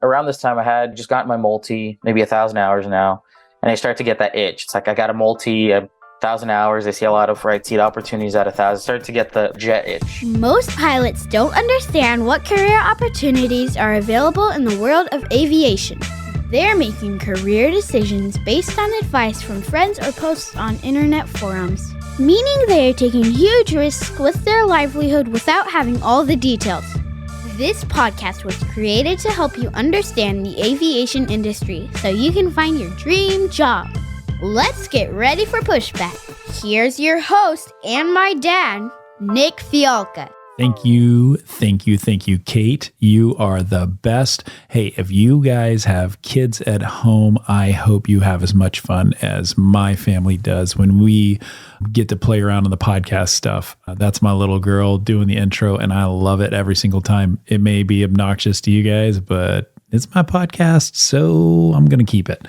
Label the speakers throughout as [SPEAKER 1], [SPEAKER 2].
[SPEAKER 1] around this time I had just gotten my multi, maybe 1,000 hours now, and I start to get that itch. It's like I got a multi, 1,000 hours. I see a lot of right seat opportunities at 1,000. Start to get the jet itch.
[SPEAKER 2] Most pilots don't understand what career opportunities are available in the world of aviation. They're making career decisions based on advice from friends or posts on internet forums, meaning they're taking huge risks with their livelihood without having all the details. This podcast was created to help you understand the aviation industry so you can find your dream job. Let's get ready for Pushback. Here's your host and my dad, Nick Fialka.
[SPEAKER 3] Thank you, Kate. You are the best. Hey, if you guys have kids at home, I hope you have as much fun as my family does when we get to play around on the podcast stuff. That's my little girl doing the intro, and I love it every single time. It may be obnoxious to you guys, but it's my podcast, so I'm going to keep it.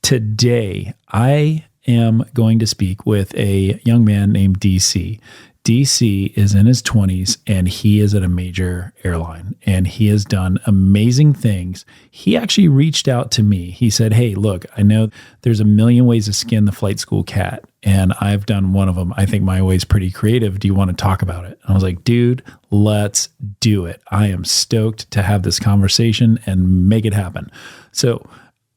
[SPEAKER 3] Today, I am going to speak with a young man named DC. DC is in his 20s and he is at a major airline and he has done amazing things. He actually reached out to me. He said, hey, look, I know there's a million ways to skin the flight school cat and I've done one of them. I think my way is pretty creative. Do you want to talk about it? I was like, dude, let's do it. I am stoked to have this conversation and make it happen. So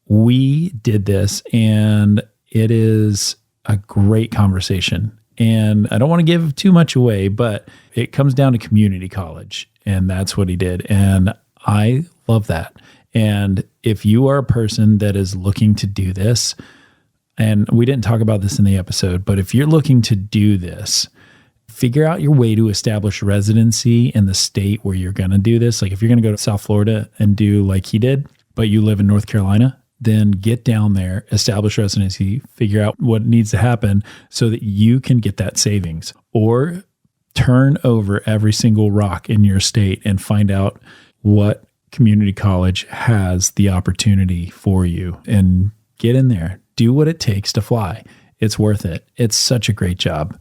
[SPEAKER 3] we did this and it is a great conversation. And I don't want to give too much away, but it comes down to community college. And that's what he did. And I love that. And if you are a person that is looking to do this, and we didn't talk about this in the episode, but if you're looking to do this, figure out your way to establish residency in the state where you're going to do this. Like if you're going to go to South Florida and do like he did, but you live in North Carolina, then get down there, establish residency, figure out what needs to happen so that you can get that savings, or turn over every single rock in your state and find out what community college has the opportunity for you and get in there. Do what it takes to fly. It's worth it. It's such a great job.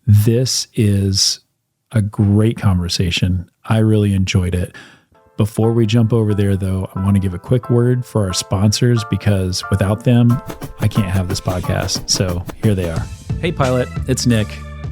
[SPEAKER 3] This is a great conversation. I really enjoyed it. Before we jump over there, though, I want to give a quick word for our sponsors because without them, I can't have this podcast. So here they are. Hey, pilot, it's Nick.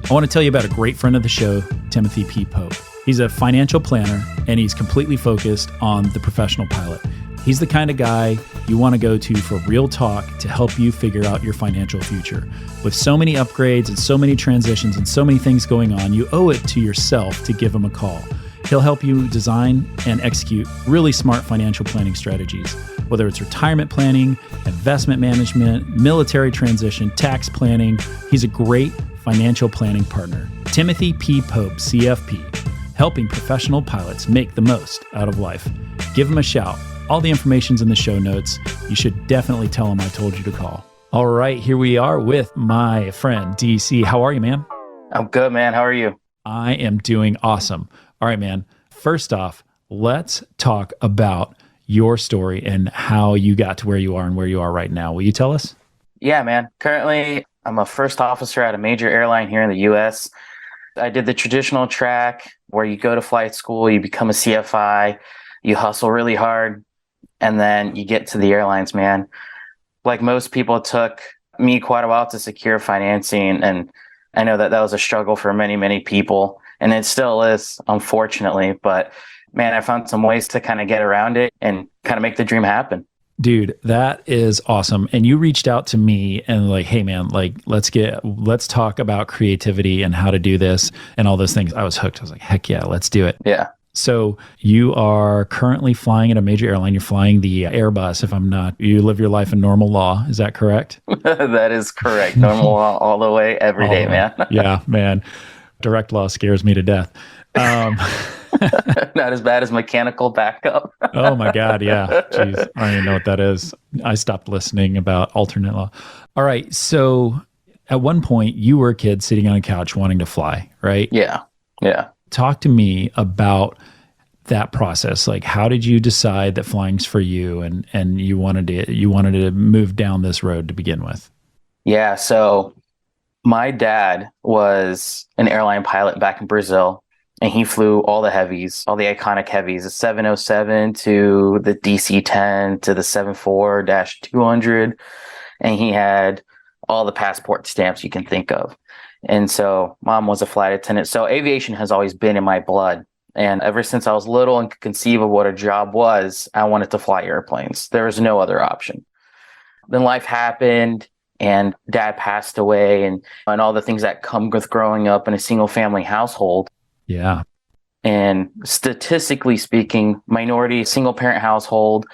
[SPEAKER 3] I want to tell you about a great friend of the show, Timothy P. Pope. He's a financial planner, and he's completely focused on the professional pilot. He's the kind of guy you want to go to for real talk to help you figure out your financial future. With so many upgrades and so many transitions and so many things going on, you owe it to yourself to give him a call. He'll help you design and execute really smart financial planning strategies, whether it's retirement planning, investment management, military transition, tax planning. He's a great financial planning partner. Timothy P. Pope, CFP, helping professional pilots make the most out of life. Give him a shout. All the information's in the show notes. You should definitely tell him I told you to call. All right, here we are with my friend, DC. How are you, man?
[SPEAKER 1] I'm good, man. How are you?
[SPEAKER 3] I am doing awesome. All right, man. First off, let's talk about your story and how you got to where you are and where you are right now. Will you tell us?
[SPEAKER 1] Yeah, man. Currently, I'm a first officer at a major airline here in the U.S. I did the traditional track where you go to flight school, you become a CFI, you hustle really hard, and then you get to the airlines, man. Like most people, it took me quite a while to secure financing, and I know that was a struggle for many, many people. And it still is, unfortunately. But man, I found some ways to kind of get around it and kind of make the dream happen.
[SPEAKER 3] Dude, that is awesome. And you reached out to me and like, hey man, like let's talk about creativity and how to do this and all those things. I was hooked. I was like, heck yeah, let's do it.
[SPEAKER 1] Yeah.
[SPEAKER 3] So you are currently flying at a major airline. You're flying the Airbus, if I'm not. You live your life in normal law. Is that correct?
[SPEAKER 1] That is correct. Normal law all the way, every day, man.
[SPEAKER 3] Yeah, man. Direct law scares me to death.
[SPEAKER 1] Not as bad as mechanical backup.
[SPEAKER 3] Oh my God, yeah. Jeez, I don't even know what that is. I stopped listening about alternate law. All right, so at one point you were a kid sitting on a couch wanting to fly, right?
[SPEAKER 1] Yeah.
[SPEAKER 3] Talk to me about that process. Like, how did you decide that flying's for you and you wanted to move down this road to begin with?
[SPEAKER 1] Yeah, so my dad was an airline pilot back in Brazil. and he flew all the heavies, all the iconic heavies, the 707 to the DC-10 to the 74-200, and he had all the passport stamps you can think of. And so mom was a flight attendant. So aviation has always been in my blood. And ever since I was little and could conceive of what a job was, I wanted to fly airplanes. There was no other option. Then life happened and dad passed away and all the things that come with growing up in a single family household.
[SPEAKER 3] Yeah.
[SPEAKER 1] And statistically speaking, minority, single parent household,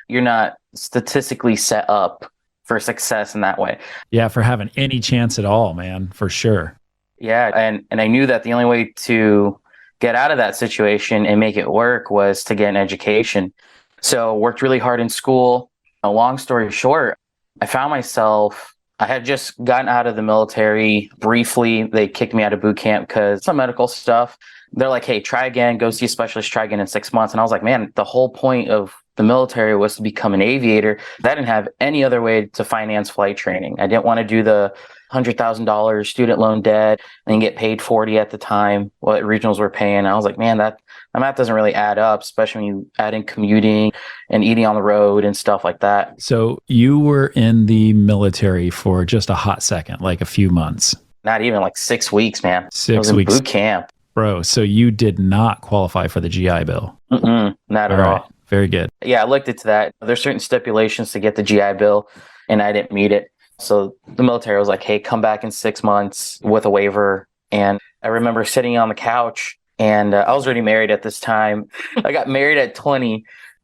[SPEAKER 1] you're not statistically set up for success in that way.
[SPEAKER 3] Yeah, for having any chance at all, man, for sure.
[SPEAKER 1] Yeah. And I knew that the only way to get out of that situation and make it work was to get an education. So worked really hard in school. A long story short, I found myself, I had just gotten out of the military briefly. They kicked me out of boot camp because some medical stuff. They're like, hey, try again, go see a specialist, try again in 6 months. And I was like, man, the whole point of the military was to become an aviator. I didn't have any other way to finance flight training. I didn't want to do the $100,000 student loan debt and get paid 40 at the time, what regionals were paying. I was like, man, that math doesn't really add up, especially when you add in commuting and eating on the road and stuff like that.
[SPEAKER 3] So you were in the military for just a hot second, like a few months.
[SPEAKER 1] Not even like 6 weeks, man.
[SPEAKER 3] 6
[SPEAKER 1] I was in
[SPEAKER 3] weeks.
[SPEAKER 1] boot camp.
[SPEAKER 3] Bro, so you did not qualify for the GI Bill.
[SPEAKER 1] Not at all.
[SPEAKER 3] Very good.
[SPEAKER 1] Yeah, I looked into that. There's certain stipulations to get the GI Bill, and I didn't meet it. So the military was like, hey, come back in 6 months with a waiver. And I remember sitting on the couch, and I was already married at this time. I got married at 20.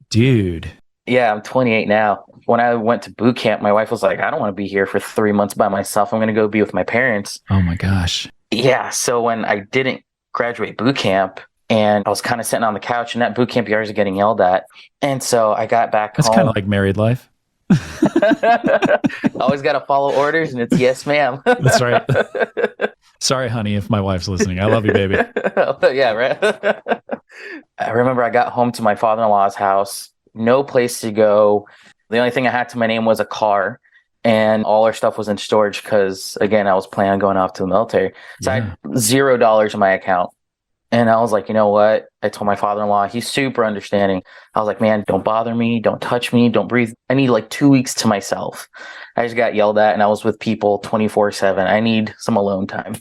[SPEAKER 3] Dude.
[SPEAKER 1] Yeah, I'm 28 now. When I went to boot camp, my wife was like, I don't want to be here for 3 months by myself. I'm going to go be with my parents.
[SPEAKER 3] Oh my gosh.
[SPEAKER 1] Yeah, so when I didn't graduate boot camp, and I was kind of sitting on the couch, and that boot camp yards are getting yelled at. And so I got back
[SPEAKER 3] That's
[SPEAKER 1] home.
[SPEAKER 3] kind of like married life.
[SPEAKER 1] Always got to follow orders, and it's yes, ma'am.
[SPEAKER 3] That's right. Sorry, honey, if my wife's listening. I love you, baby.
[SPEAKER 1] Yeah, right. I remember I got home to my father-in-law's house, no place to go. The only thing I had to my name was a car, and all our stuff was in storage because, again, I was planning on going off to the military. So I had $0 in my account. And I was like, you know what? I told my father-in-law, he's super understanding. I was like, man, don't bother me. Don't touch me. Don't breathe. I need like 2 weeks to myself. I just got yelled at and I was with people 24/7. I need some alone time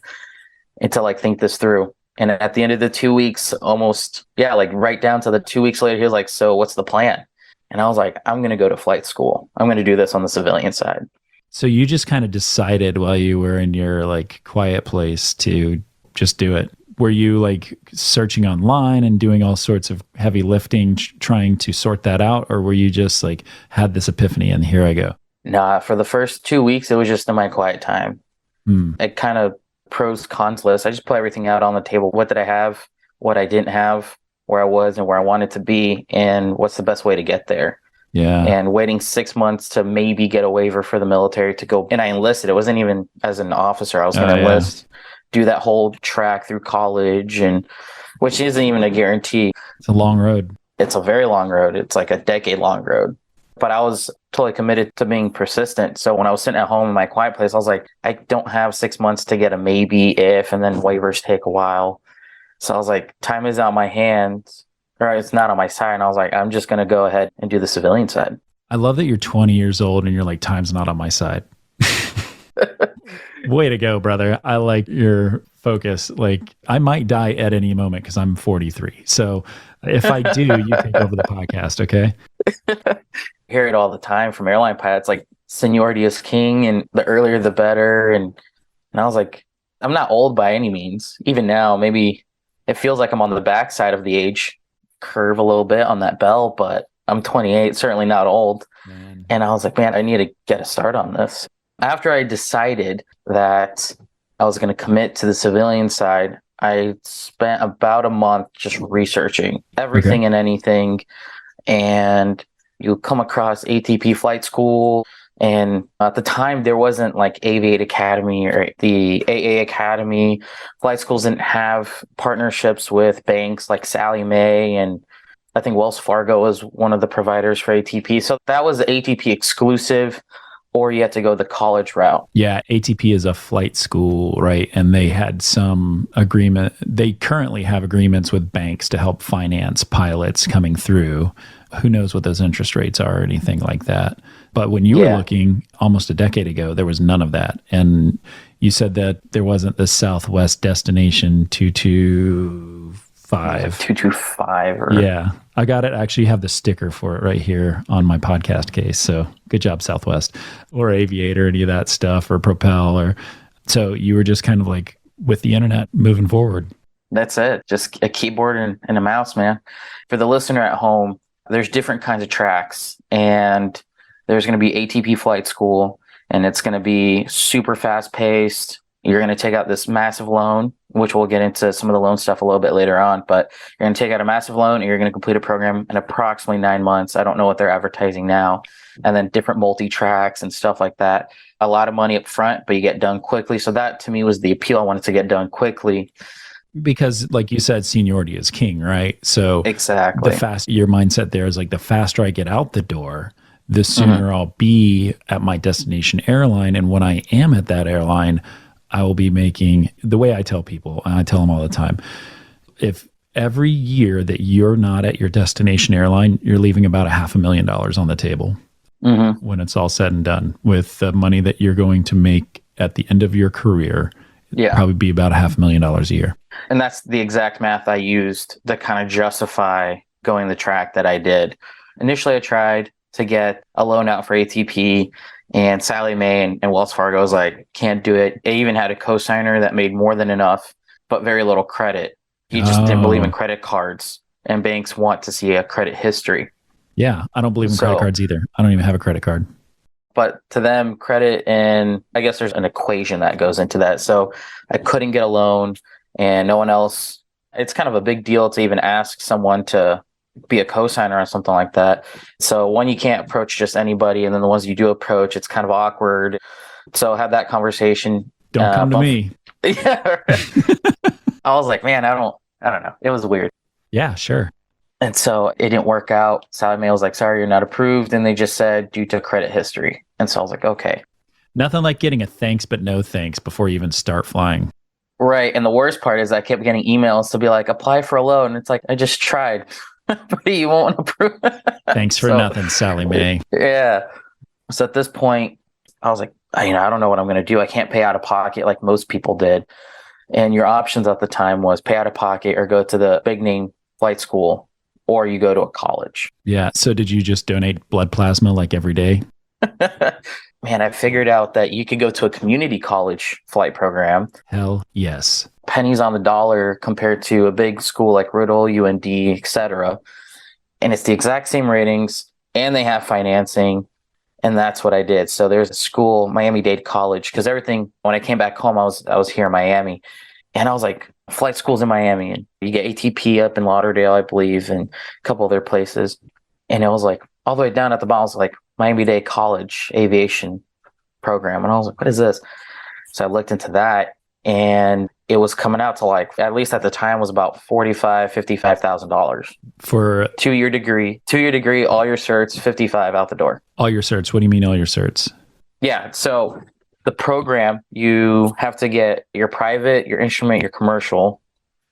[SPEAKER 1] and to like think this through. And at the end of the 2 weeks, almost, yeah, like right down to the 2 weeks later, he was like, so what's the plan? And I was like, I'm going to go to flight school. I'm going to do this on the civilian side.
[SPEAKER 3] So you just kind of decided while you were in your like quiet place to just do it. Were you like searching online and doing all sorts of heavy lifting, trying to sort that out? Or were you just like had this epiphany and here I go?
[SPEAKER 1] Nah, for the first 2 weeks, it was just in my quiet time. It kind of pros, cons list. I just put everything out on the table. What did I have? What I didn't have? Where I was and where I wanted to be? And what's the best way to get there?
[SPEAKER 3] Yeah.
[SPEAKER 1] And waiting 6 months to maybe get a waiver for the military to go. And I enlisted. It wasn't even as an officer. I was going to enlist. Do that whole track through college, and which isn't even a guarantee.
[SPEAKER 3] It's a long road.
[SPEAKER 1] It's a very long road. It's like a decade-long road. But I was totally committed to being persistent. So when I was sitting at home in my quiet place, I was like, I don't have 6 months to get a maybe if, and then waivers take a while. So I was like, time is on my hands, or it's not on my side. And I was like, I'm just going to go ahead and do the civilian side.
[SPEAKER 3] I love that you're 20 years old and you're like, time's not on my side. Way to go, brother. I like your focus. Like, I might die at any moment because I'm 43. So if I do, you take over the podcast, okay?
[SPEAKER 1] Hear it all the time from airline pilots, like seniority is king and the earlier the better. And I was like, I'm not old by any means. Even now, maybe it feels like I'm on the backside of the age curve a little bit on that bell, but I'm 28, certainly not old.
[SPEAKER 3] Man.
[SPEAKER 1] And I was like, man, I need to get a start on this. After I decided that I was going to commit to the civilian side, I spent about a month just researching everything and anything. And you come across ATP flight school. And at the time, there wasn't like Aviate Academy or the AA Academy. Flight schools didn't have partnerships with banks like Sallie Mae, and I think Wells Fargo was one of the providers for ATP. So that was the ATP exclusive. or you had to go the college route.
[SPEAKER 3] Yeah, ATP is a flight school, right? And they had some agreement. They currently have agreements with banks to help finance pilots coming through. Who knows what those interest rates are or anything like that. But when you were
[SPEAKER 1] Yeah.
[SPEAKER 3] looking almost a decade ago, there was none of that. And you said that there wasn't the Southwest Destination 225.
[SPEAKER 1] 225 or
[SPEAKER 3] Yeah, I got it. I actually have the sticker for it right here on my podcast case. So good job, Southwest or Aviator, any of that stuff, or Propel. Or so you were just kind of like with the internet moving forward.
[SPEAKER 1] That's it. Just a keyboard and a mouse, man. For the listener at home, there's different kinds of tracks, and there's going to be ATP flight school, and it's going to be super fast paced. You're going to take out this massive loan, which we'll get into some of the loan stuff a little bit later on, but you're going to take out a massive loan and you're going to complete a program in approximately 9 months. I don't know what they're advertising now. And then different multi-tracks and stuff like that. A lot of money up front, but you get done quickly. So that to me was the appeal. I wanted to get done quickly.
[SPEAKER 3] Because like you said, seniority is king, right? So
[SPEAKER 1] Exactly.
[SPEAKER 3] your mindset there is like the faster I get out the door, the sooner I'll be at my destination airline. And when I am at that airline, I will be making, the way I tell people, and I tell them all the time, if every year that you're not at your destination airline, you're leaving about $500,000 on the table when it's all said and done, with the money that you're going to make at the end of your career.
[SPEAKER 1] Yeah.
[SPEAKER 3] Probably be about $500,000 a year.
[SPEAKER 1] And that's the exact math I used to kind of justify going the track that I did. Initially, I tried to get a loan out for ATP, and Sally Mae and Wells Fargo was like, can't do it. They even had a cosigner that made more than enough, but very little credit. He just didn't believe in credit cards, and banks want to see a credit history.
[SPEAKER 3] Yeah, I don't believe in credit cards either. I don't even have a credit card.
[SPEAKER 1] But to them, credit, and I guess there's an equation that goes into that. So I couldn't get a loan, and no one else. It's kind of a big deal to even ask someone to be a cosigner on something like that. So one, you can't approach just anybody, and then the ones you do approach, it's kind of awkward. So I had that conversation.
[SPEAKER 3] Don't come to me.
[SPEAKER 1] Yeah, I was like, man, I don't know. It was weird.
[SPEAKER 3] Yeah, sure.
[SPEAKER 1] And so it didn't work out. Sally Mae was like, sorry, you're not approved. And they just said due to credit history. And so I was like, okay.
[SPEAKER 3] Nothing like getting a thanks but no thanks before you even start flying.
[SPEAKER 1] Right. And the worst part is I kept getting emails to be like, apply for a loan. It's like, I just tried, but you won't approve.
[SPEAKER 3] Thanks for nothing, Sally Mae.
[SPEAKER 1] Yeah. So at this point, I was like, I don't know what I'm going to do. I can't pay out of pocket like most people did. And your options at the time was pay out of pocket or go to the big name flight school, or you go to a college.
[SPEAKER 3] Yeah. So did you just donate blood plasma like every day?
[SPEAKER 1] Man, I figured out that you could go to a community college flight program.
[SPEAKER 3] Hell yes.
[SPEAKER 1] Pennies on the dollar compared to a big school like Riddle, UND, etc. And it's the exact same ratings, and they have financing. And that's what I did. So there's a school, Miami-Dade College, because everything, when I came back home, I was here in Miami. And I was like, flight school's in Miami, and you get ATP up in Lauderdale, I believe, and a couple other places. And it was like all the way down at the bottom was like Miami-Dade College aviation program. And I was like, what is this? So I looked into that, and it was coming out to like, at least at the time, was about $55,000
[SPEAKER 3] for
[SPEAKER 1] 2-year degree, all your certs, 55 out the door.
[SPEAKER 3] All your certs. What do you mean all your certs?
[SPEAKER 1] Yeah. So the program, you have to get your private, your instrument, your commercial,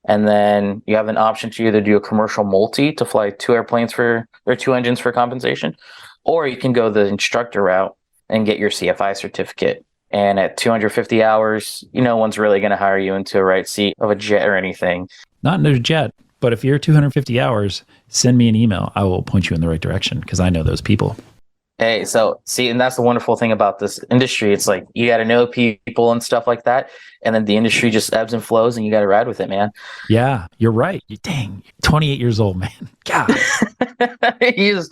[SPEAKER 1] and then you have an option to either do a commercial multi to fly 2 airplanes or 2 engines for compensation, or you can go the instructor route and get your CFI certificate. And at 250 hours, no one's really going to hire you into a right seat of a jet or anything.
[SPEAKER 3] Not in a jet, but if you're 250 hours, send me an email. I will point you in the right direction because I know those people.
[SPEAKER 1] Hey, so see, and that's the wonderful thing about this industry. It's like you got to know people and stuff like that. And then the industry just ebbs and flows, and you got to ride with it, man.
[SPEAKER 3] Yeah, you're right. Dang, 28 years old, man. God.
[SPEAKER 1] you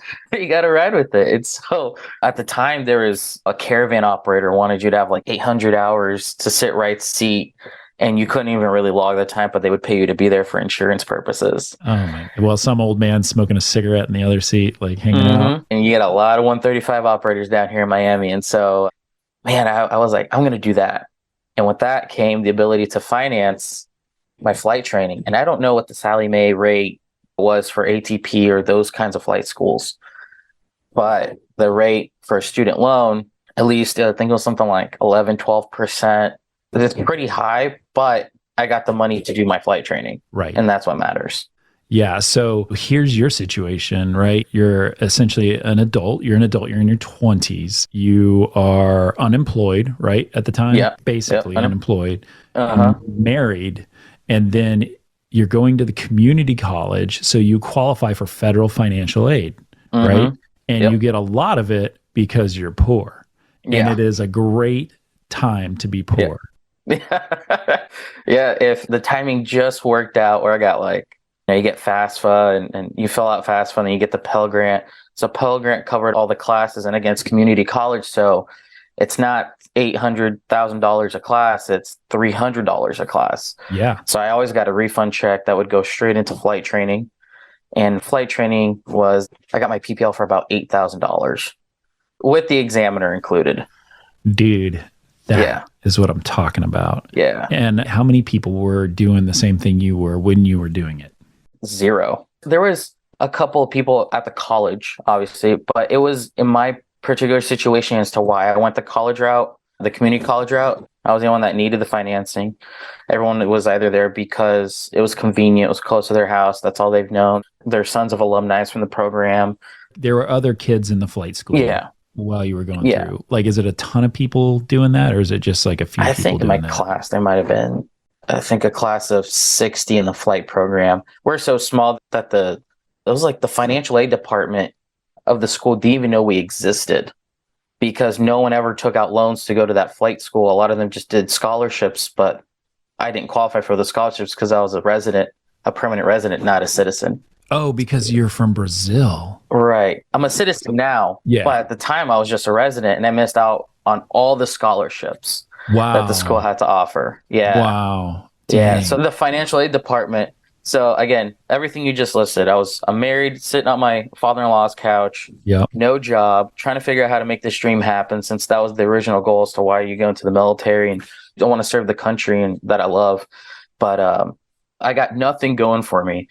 [SPEAKER 1] got to ride with it. It's so at the time there was a caravan operator wanted you to have like 800 hours to sit right seat, and you couldn't even really log the time, but they would pay you to be there for insurance purposes.
[SPEAKER 3] Oh my! Well, some old man smoking a cigarette in the other seat, like hanging out.
[SPEAKER 1] And you get a lot of 135 operators down here in Miami, and so, man, I was like, I'm going to do that. And with that came the ability to finance my flight training. And I don't know what the Sally Mae rate was for ATP or those kinds of flight schools, but the rate for a student loan at least I think it was something like 11, 12%. It's pretty high, but I got the money to do my flight training.
[SPEAKER 3] Right.
[SPEAKER 1] And that's what matters.
[SPEAKER 3] Yeah. So here's your situation, right? You're essentially an adult. You're in your 20s. You are unemployed, right? At the time,
[SPEAKER 1] Yeah.
[SPEAKER 3] basically
[SPEAKER 1] Yep.
[SPEAKER 3] unemployed,
[SPEAKER 1] Uh-huh.
[SPEAKER 3] married, and then you're going to the community college. So you qualify for federal financial aid, right? And
[SPEAKER 1] Yep.
[SPEAKER 3] you get a lot of it because you're poor. And
[SPEAKER 1] Yeah.
[SPEAKER 3] it is a great time to be poor.
[SPEAKER 1] Yeah. If the timing just worked out where I got like, you get FAFSA and you fill out FAFSA and then you get the Pell Grant. So Pell Grant covered all the classes and against community college. So it's not $800,000 a class, it's $300 a class.
[SPEAKER 3] Yeah.
[SPEAKER 1] So I always got a refund check that would go straight into flight training. And flight training I got my PPL for about $8,000 with the examiner included.
[SPEAKER 3] Dude, that is what I'm talking about.
[SPEAKER 1] Yeah.
[SPEAKER 3] And how many people were doing the same thing you were when you were doing it?
[SPEAKER 1] 0. There was a couple of people at the college, obviously, but it was in my particular situation as to why I went the college route, the community college route. I was the one that needed the financing. Everyone was either there because it was convenient, it was close to their house. That's all they've known. They're sons of alumni from the program.
[SPEAKER 3] There were other kids in the flight school.
[SPEAKER 1] Yeah.
[SPEAKER 3] While you were going through. Like, is it a ton of people doing that, or is it just like a few people doing that? I
[SPEAKER 1] think in my class, there might have been, I think a class of 60 in the flight program. We're so small that it was like the financial aid department of the school didn't even know we existed because no one ever took out loans to go to that flight school. A lot of them just did scholarships, but I didn't qualify for the scholarships because I was a permanent resident, not a citizen.
[SPEAKER 3] Oh, because you're from Brazil.
[SPEAKER 1] Right. I'm a citizen now.
[SPEAKER 3] Yeah.
[SPEAKER 1] But at the time I was just a resident and I missed out on all the scholarships that the school had to offer. Yeah.
[SPEAKER 3] Wow.
[SPEAKER 1] Dang. Yeah.
[SPEAKER 3] Dang.
[SPEAKER 1] So the financial aid department. So again, everything you just listed, I'm married, sitting on my father-in-law's couch, no job, trying to figure out how to make this dream happen since that was the original goal as to why you go into the military and don't want to serve the country and that I love. But I got nothing going for me.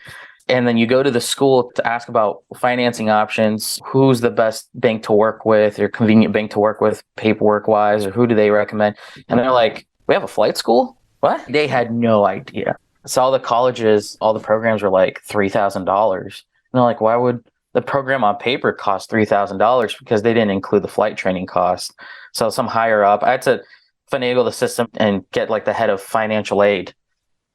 [SPEAKER 1] And then you go to the school to ask about financing options, who's the best bank to work with or convenient bank to work with paperwork wise, or who do they recommend? And they're like, we have a flight school? What? They had no idea. So all the colleges, all the programs were like $3,000. And they're like, why would the program on paper cost $3,000? Because they didn't include the flight training cost. So some higher up, I had to finagle the system and get like the head of financial aid,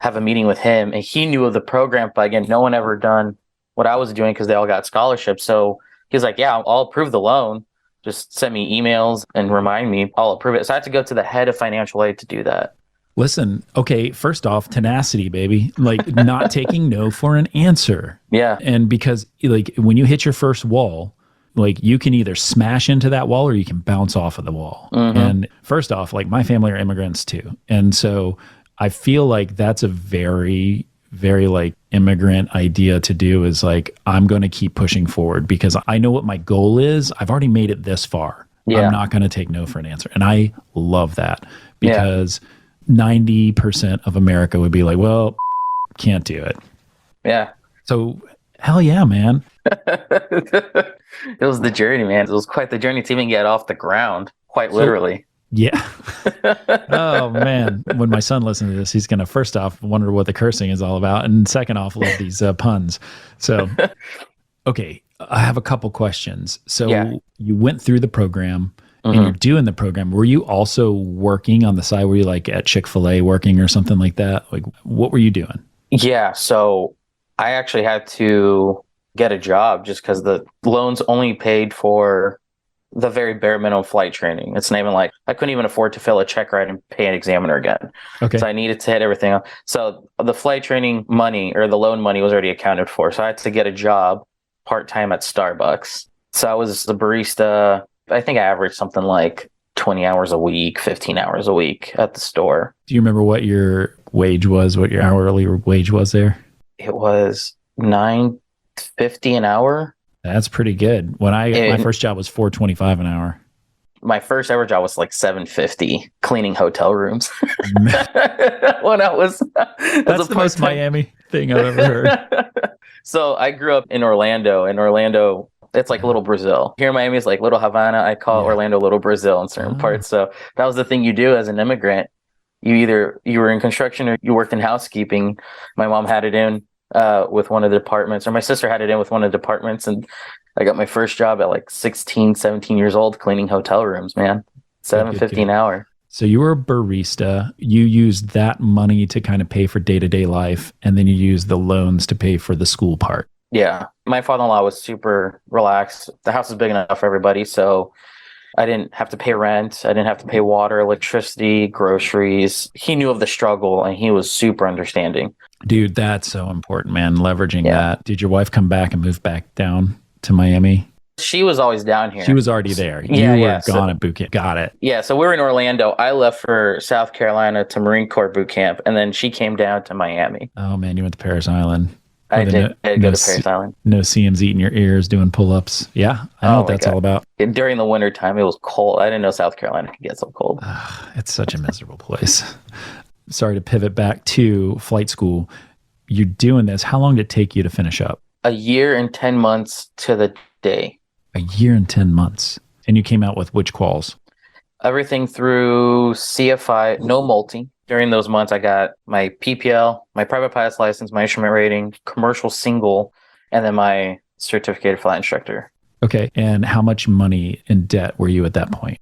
[SPEAKER 1] have a meeting with him, and he knew of the program, but again, no one ever done what I was doing because they all got scholarships. So he's like, yeah, I'll approve the loan. Just send me emails and remind me, I'll approve it. So I had to go to the head of financial aid to do that.
[SPEAKER 3] Listen, okay, first off, tenacity, baby. Like not taking no for an answer.
[SPEAKER 1] Yeah.
[SPEAKER 3] And because like when you hit your first wall, like you can either smash into that wall or you can bounce off of the wall.
[SPEAKER 1] Mm-hmm.
[SPEAKER 3] And first off, like my family are immigrants too. And so I feel like that's a very, very like immigrant idea to do is like, I'm going to keep pushing forward because I know what my goal is. I've already made it this far. Yeah. I'm not going to take no for an answer. And I love that because 90% of America would be like, well, can't do it.
[SPEAKER 1] Yeah.
[SPEAKER 3] So hell yeah, man.
[SPEAKER 1] It was the journey, man. It was quite the journey to even get off the ground, quite literally.
[SPEAKER 3] Yeah. Oh man. When my son listens to this, he's going to first off wonder what the cursing is all about. And second off, love these puns. So, okay. I have a couple questions. So you went through the program and you're doing the program. Were you also working on the side? Were you like at Chick-fil-A working or something like that? Like what were you doing?
[SPEAKER 1] Yeah. So I actually had to get a job just because the loans only paid for the very bare minimum flight training. It's not even like I couldn't even afford to fill a check right and pay an examiner again. Okay. So I needed to hit everything up. So the flight training money or the loan money was already accounted for. So I had to get a job part-time at Starbucks. So I was the barista. I think I averaged something like 20 hours a week, 15 hours a week at the store.
[SPEAKER 3] Do you remember what your wage was, what your hourly wage was there?
[SPEAKER 1] It was $9.50 an hour.
[SPEAKER 3] That's pretty good. When my first job was $4.25 an hour.
[SPEAKER 1] My first ever job was like $7.50 cleaning hotel rooms. When I was
[SPEAKER 3] that's the most Miami thing I've ever heard.
[SPEAKER 1] So I grew up in Orlando. In Orlando, It's like Little Brazil. Here in Miami is like Little Havana. I call Orlando Little Brazil in certain parts. So that was the thing you do as an immigrant. You were in construction or you worked in housekeeping. My mom had it in with one of the departments, or my sister had it in with one of the departments. And I got my first job at like 16, 17 years old, cleaning hotel rooms, man. $7.50 an hour.
[SPEAKER 3] So you were a barista. You used that money to kind of pay for day-to-day life, and then you used the loans to pay for the school part.
[SPEAKER 1] Yeah. My father-in-law was super relaxed. The house was big enough for everybody, so I didn't have to pay rent. I didn't have to pay water, electricity, groceries. He knew of the struggle, and he was super understanding.
[SPEAKER 3] Dude, that's so important, man, leveraging that. Did your wife come back and move back down to Miami?
[SPEAKER 1] She was always down here.
[SPEAKER 3] She was already there. You were gone at boot camp. Got it.
[SPEAKER 1] Yeah, so we were in Orlando. I left for South Carolina to Marine Corps boot camp, and then she came down to Miami.
[SPEAKER 3] Oh, man, you went to Paris Island.
[SPEAKER 1] I did go to Paris Island.
[SPEAKER 3] No CMs eating your ears doing pull-ups. Yeah, I know what that's all about.
[SPEAKER 1] During the winter time, it was cold. I didn't know South Carolina could get so cold.
[SPEAKER 3] It's such a miserable place. Sorry to pivot back to flight school. You're doing this. How long did it take you to finish up?
[SPEAKER 1] A year and 10 months to the day.
[SPEAKER 3] A year and 10 months. And you came out with which quals?
[SPEAKER 1] Everything through CFI, no multi. During those months, I got my PPL, my private pilot's license, my instrument rating, commercial single, and then my certificated flight instructor. Okay.
[SPEAKER 3] And how much money in debt were you at that point?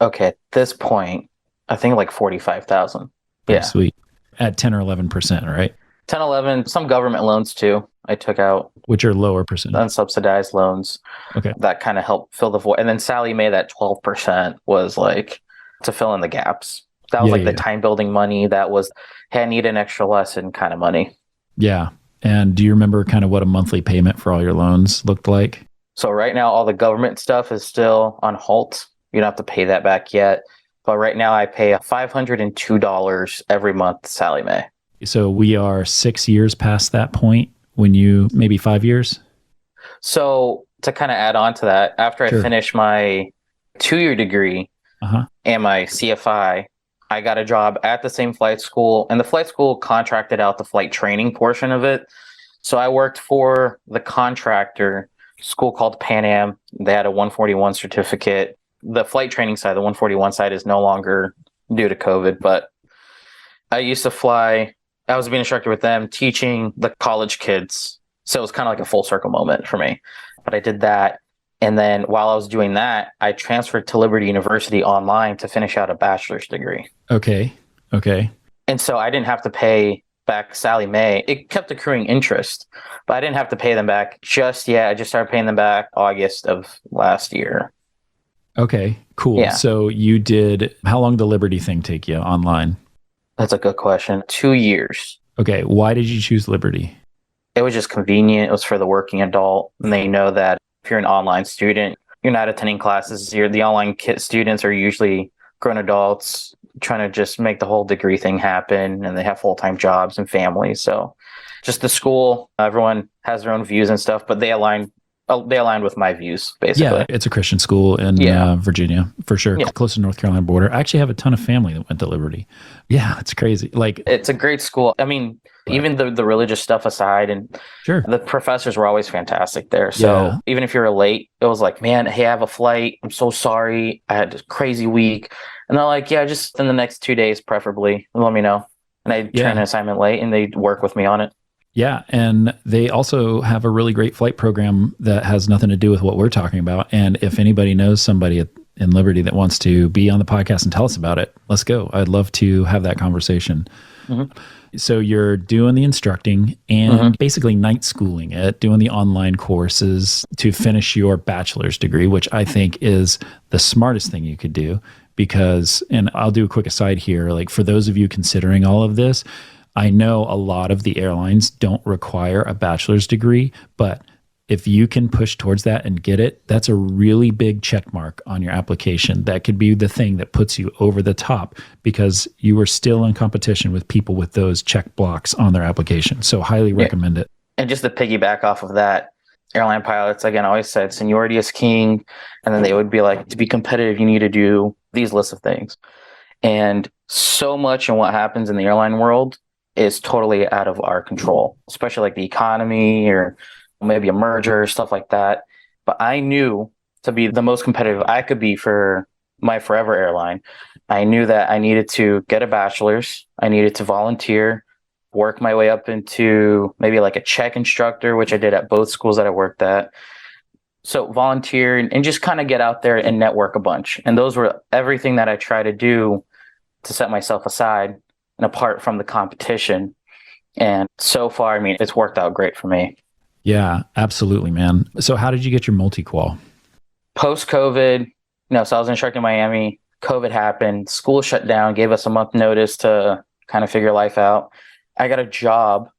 [SPEAKER 1] Okay. At this point, I think like 45,000. Yeah.
[SPEAKER 3] Sweet. At 10 or 11%, right?
[SPEAKER 1] 10, 11, some government loans too. I took out,
[SPEAKER 3] which are lower percentage,
[SPEAKER 1] unsubsidized loans.
[SPEAKER 3] Okay.
[SPEAKER 1] That kind of helped fill the void. And then Sally Mae, that 12% was like to fill in the gaps. That was the time building money. That was, hey, I need an extra lesson kind of money.
[SPEAKER 3] Yeah. And do you remember kind of what a monthly payment for all your loans looked like?
[SPEAKER 1] So right now, all the government stuff is still on halt. You don't have to pay that back yet. But right now I pay $502 every month, Sally Mae.
[SPEAKER 3] So we are 6 years past that point when you, maybe 5 years?
[SPEAKER 1] So to kind of add on to that, after I finished my 2-year degree and my CFI, I got a job at the same flight school, and the flight school contracted out the flight training portion of it. So I worked for the contractor school called Pan Am. They had a 141 certificate. The flight training side, the 141 side, is no longer due to COVID, but I used to fly. I was being instructor with them, teaching the college kids. So it was kind of like a full circle moment for me. But I did that. And then while I was doing that, I transferred to Liberty University online to finish out a bachelor's degree.
[SPEAKER 3] Okay.
[SPEAKER 1] And so I didn't have to pay back Sally Mae. It kept accruing interest, but I didn't have to pay them back just yet. I just started paying them back August of last year.
[SPEAKER 3] Okay, cool. Yeah. So you did, how long did the Liberty thing take you online?
[SPEAKER 1] That's a good question. 2 years.
[SPEAKER 3] Okay. Why did you choose Liberty?
[SPEAKER 1] It was just convenient. It was for the working adult. And they know that if you're an online student, you're not attending classes. The online students are usually grown adults trying to just make the whole degree thing happen. And they have full-time jobs and families. So just the school, everyone has their own views and stuff, but they aligned with my views, basically.
[SPEAKER 3] Yeah, it's a Christian school in Virginia, for sure, close to North Carolina border. I actually have a ton of family that went to Liberty. Yeah, it's crazy. Like,
[SPEAKER 1] it's a great school. I mean, even the religious stuff aside, and the professors were always fantastic there. So even if you're late, it was like, man, hey, I have a flight. I'm so sorry. I had a crazy week. And they're like, yeah, just in the next 2 days, preferably, and let me know. And I turn an assignment late, and they'd work with me on it.
[SPEAKER 3] Yeah, and they also have a really great flight program that has nothing to do with what we're talking about. And if anybody knows somebody in Liberty that wants to be on the podcast and tell us about it, let's go. I'd love to have that conversation. So you're doing the instructing and basically night schooling it, doing the online courses to finish your bachelor's degree, which I think is the smartest thing you could do because, and I'll do a quick aside here, like for those of you considering all of this, I know a lot of the airlines don't require a bachelor's degree, but if you can push towards that and get it, that's a really big check mark on your application. That could be the thing that puts you over the top because you are still in competition with people with those check blocks on their application. So highly recommend it.
[SPEAKER 1] And just to piggyback off of that, airline pilots, again, always said seniority is king. And then they would be like, to be competitive, you need to do these lists of things. And so much in what happens in the airline world is totally out of our control, especially like the economy or maybe a merger, stuff like that. But I knew to be the most competitive I could be for my forever airline, I knew that I needed to get a bachelor's. I needed to volunteer, work my way up into maybe like a check instructor, which I did at both schools that I worked at. So volunteer and just kind of get out there and network a bunch. And those were everything that I try to do to set myself aside and apart from the competition. And so far, I mean, it's worked out great for me.
[SPEAKER 3] Yeah, absolutely, man. So how did you get your multi-qual?
[SPEAKER 1] Post COVID, so I was instructing in Miami. COVID happened, school shut down, gave us a month notice to kind of figure life out. I got a job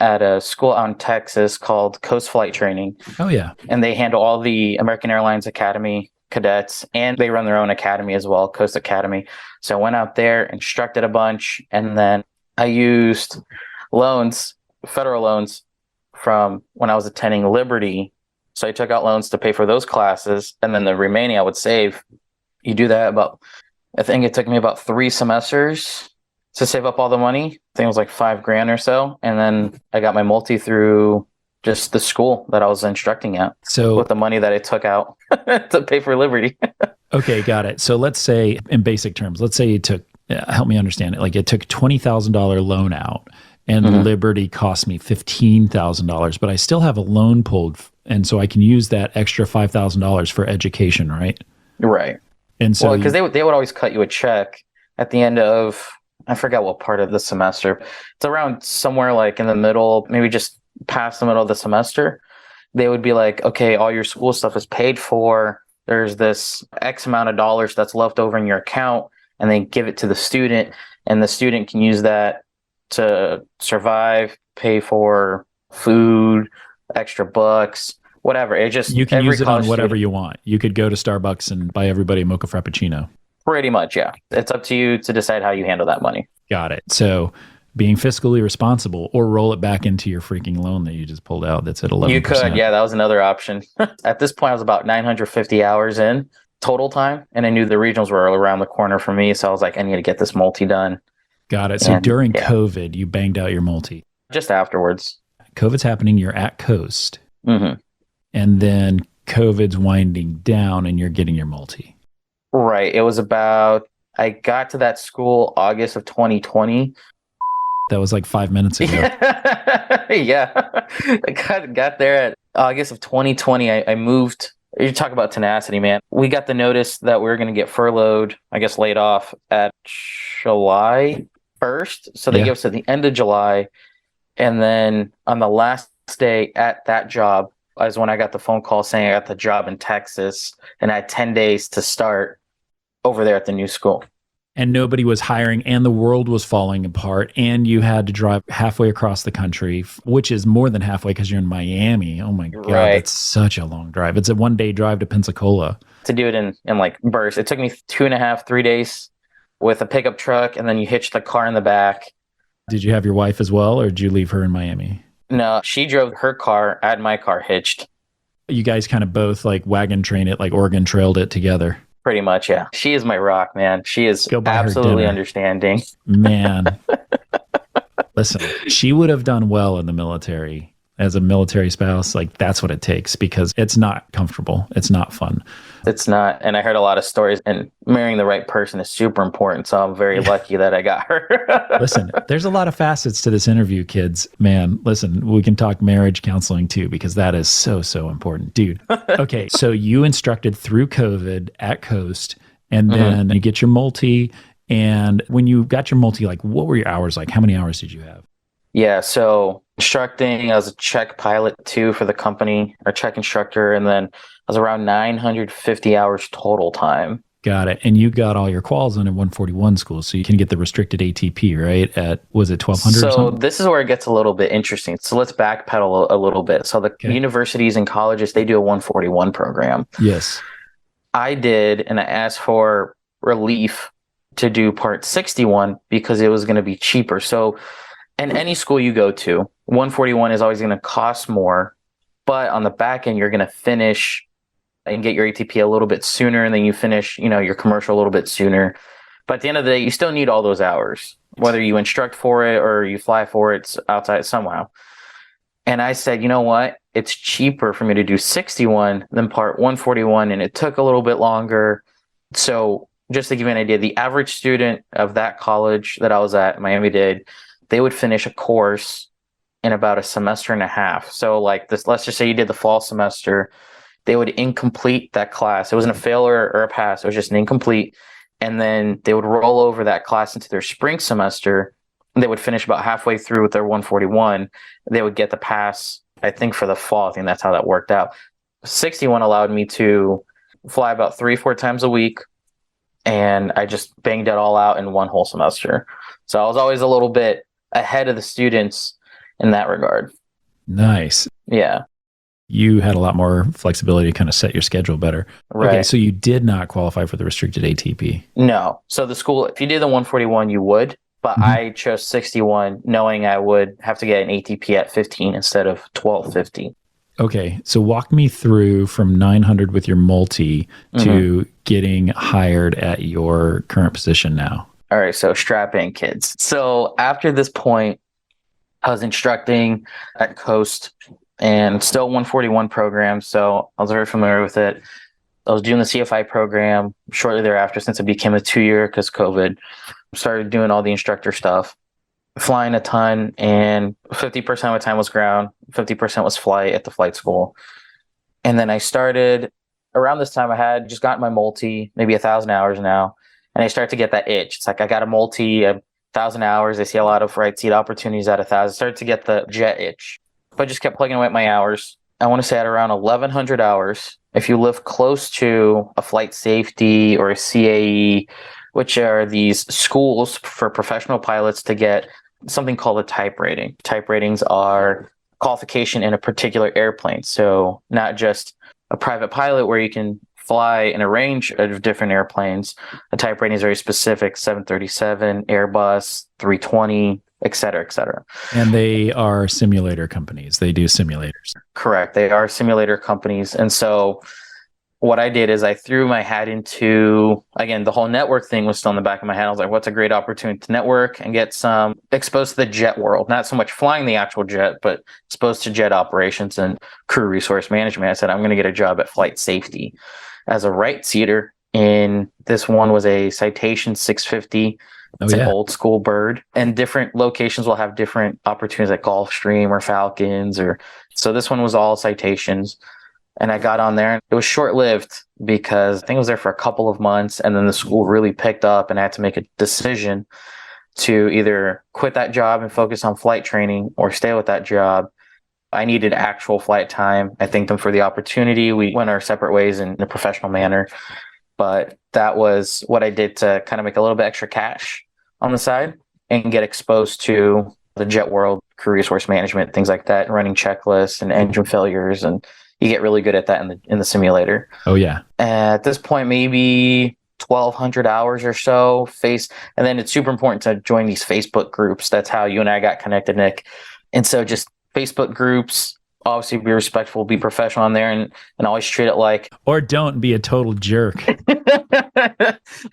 [SPEAKER 1] at a school out in Texas called Coast Flight Training.
[SPEAKER 3] Oh, yeah.
[SPEAKER 1] And they handle all the American Airlines Academy cadets, and they run their own academy as well, Coast Academy. So I went out there, instructed a bunch, and then I used loans, federal loans from when I was attending Liberty. So I took out loans to pay for those classes, and then the remaining I would save. You do that I think it took me about 3 semesters to save up all the money. I think it was like $5,000 or so. And then I got my multi through just the school that I was instructing at.
[SPEAKER 3] So
[SPEAKER 1] with the money that I took out to pay for Liberty.
[SPEAKER 3] Okay, got it. So let's say in basic terms, let's say you took, help me understand it. Like it took $20,000 loan out and Liberty cost me $15,000, but I still have a loan pulled. And so I can use that extra $5,000 for education, right?
[SPEAKER 1] Right.
[SPEAKER 3] And so,
[SPEAKER 1] because they would always cut you a check at the end of, I forgot what part of the semester. It's around somewhere like in the middle, maybe just past the middle of the semester. They would be like, okay, all your school stuff is paid for. There's this X amount of dollars that's left over in your account, and they give it to the student, and the student can use that to survive, pay for food, extra books, whatever. It just,
[SPEAKER 3] you can use it on whatever
[SPEAKER 1] student,
[SPEAKER 3] you want. You could go to Starbucks and buy everybody a mocha frappuccino.
[SPEAKER 1] Pretty much, yeah. It's up to you to decide how you handle that money.
[SPEAKER 3] Got it. So being fiscally responsible, or roll it back into your freaking loan that you just pulled out that's at 11%.
[SPEAKER 1] You could, yeah, that was another option. At this point, I was about 950 hours in total time, and I knew the regionals were around the corner for me, so I was like, I need to get this multi done.
[SPEAKER 3] Got it. So during COVID, you banged out your multi.
[SPEAKER 1] Just afterwards.
[SPEAKER 3] COVID's happening, you're at Coast.
[SPEAKER 1] Mm-hmm.
[SPEAKER 3] And then COVID's winding down and you're getting your multi.
[SPEAKER 1] Right. It was about, I got to that school August of 2020.
[SPEAKER 3] That was like 5 minutes ago.
[SPEAKER 1] Yeah. I got there at August of 2020. I moved. You talk about tenacity, man. We got the notice that we were going to get furloughed, I guess laid off at July 1st. So they gave us to the end of July. And then on the last day at that job is when I got the phone call saying I got the job in Texas, and I had 10 days to start over there at the new school.
[SPEAKER 3] And nobody was hiring, and the world was falling apart, and you had to drive halfway across the country, which is more than halfway because you're in Miami. Oh my God, That's such a long drive. It's a 1-day drive to Pensacola.
[SPEAKER 1] To do it in like bursts. It took me 2.5, 3 days with a pickup truck, and then you hitch the car in the back.
[SPEAKER 3] Did you have your wife as well, or did you leave her in Miami?
[SPEAKER 1] No, she drove her car. I had my car hitched.
[SPEAKER 3] You guys kind of both like wagon train it, like Oregon Trailed it together.
[SPEAKER 1] Pretty much, yeah. She is my rock, man. She is absolutely understanding.
[SPEAKER 3] Man. Listen, she would have done well in the military as a military spouse. Like, that's what it takes, because it's not comfortable. It's not fun.
[SPEAKER 1] It's not. And I heard a lot of stories, and marrying the right person is super important. So I'm very lucky that I got her.
[SPEAKER 3] Listen, there's a lot of facets to this interview, kids. Man, listen, we can talk marriage counseling too, because that is so, so important. Dude. Okay. So you instructed through COVID at Coast, and then you get your multi. And when you got your multi, like, what were your hours like? How many hours did you have?
[SPEAKER 1] Yeah. So instructing, I was a check pilot too for the company, or check instructor. And then I was around 950 hours total time.
[SPEAKER 3] Got it. And you got all your quals in at 141 school, so you can get the restricted ATP, right? At, was it 1200
[SPEAKER 1] so
[SPEAKER 3] or something?
[SPEAKER 1] This is where it gets a little bit interesting. So let's backpedal a little bit. So the universities and colleges, they do a 141 program.
[SPEAKER 3] Yes.
[SPEAKER 1] I did, and I asked for relief to do part 61 because it was going to be cheaper. So in any school you go to, 141 is always going to cost more, but on the back end, you're going to finish and get your ATP a little bit sooner, and then you finish, your commercial a little bit sooner. But at the end of the day, you still need all those hours, whether you instruct for it or you fly for it outside somehow. And I said, you know what? It's cheaper for me to do 61 than part 141. And it took a little bit longer. So just to give you an idea, the average student of that college that I was at, Miami-Dade, they would finish a course in about a semester and a half. So like this, let's just say you did the fall semester, they would incomplete that class. It wasn't a fail or a pass. It was just an incomplete. And then they would roll over that class into their spring semester. They would finish about halfway through with their 141. They would get the pass, I think, for the fall. I think that's how that worked out. 61 allowed me to fly about 3-4 times a week. And I just banged it all out in one whole semester. So I was always a little bit ahead of the students in that regard.
[SPEAKER 3] Nice.
[SPEAKER 1] Yeah.
[SPEAKER 3] You had a lot more flexibility to kind of set your schedule better.
[SPEAKER 1] Right.
[SPEAKER 3] Okay, so you did not qualify for the restricted ATP.
[SPEAKER 1] No. So the school, if you did the 141, you would. But I chose 61 knowing I would have to get an ATP at 15 instead of 1250.
[SPEAKER 3] Okay, so walk me through from 900 with your multi to getting hired at your current position now.
[SPEAKER 1] All right, so strap in, kids. So after this point, I was instructing at Coast and still 141 program, so I was very familiar with it. I was doing the CFI program shortly thereafter since it became a 2-year because COVID. Started doing all the instructor stuff, flying a ton, and 50% of my time was ground, 50% was flight at the flight school. And then I started, around this time I had just gotten my multi, maybe 1,000 hours now, and I started to get that itch. It's like I got a multi, 1,000 hours. I see a lot of right seat opportunities at 1,000. I started to get the jet itch, but I just kept plugging away at my hours. I want to say at around 1,100 hours, if you live close to a flight safety or a CAE, which are these schools for professional pilots to get something called a type rating. Type ratings are qualification in a particular airplane. So not just a private pilot where you can fly in a range of different airplanes. A type rating is very specific, 737, Airbus, 320, et cetera, et cetera.
[SPEAKER 3] And they are simulator companies. They do simulators.
[SPEAKER 1] Correct. They are simulator companies. And so what I did is I threw my hat into, again, the whole network thing was still in the back of my head. I was like, what's a great opportunity to network and get some exposed to the jet world? Not so much flying the actual jet, but exposed to jet operations and crew resource management. I said, I'm going to get a job at flight safety as a right seater. And this one was a Citation 650. It's an old school bird, and different locations will have different opportunities like Gulfstream or Falcons, or so this one was all Citations. And I got on there, and it was short-lived because I think I was there for a couple of months, and then the school really picked up, and I had to make a decision to either quit that job and focus on flight training or stay with that job. I needed actual flight time. I thanked them for the opportunity. We went our separate ways in a professional manner, but that was what I did to kind of make a little bit extra cash on the side and get exposed to the jet world, crew resource management, things like that, running checklists and engine failures, and you get really good at that in the simulator.
[SPEAKER 3] Oh, yeah.
[SPEAKER 1] At this point, maybe 1,200 hours or so. And then it's super important to join these Facebook groups. That's how you and I got connected, Nick. And so just Facebook groups, obviously be respectful, be professional on there, and always treat it like...
[SPEAKER 3] Or don't be a total jerk.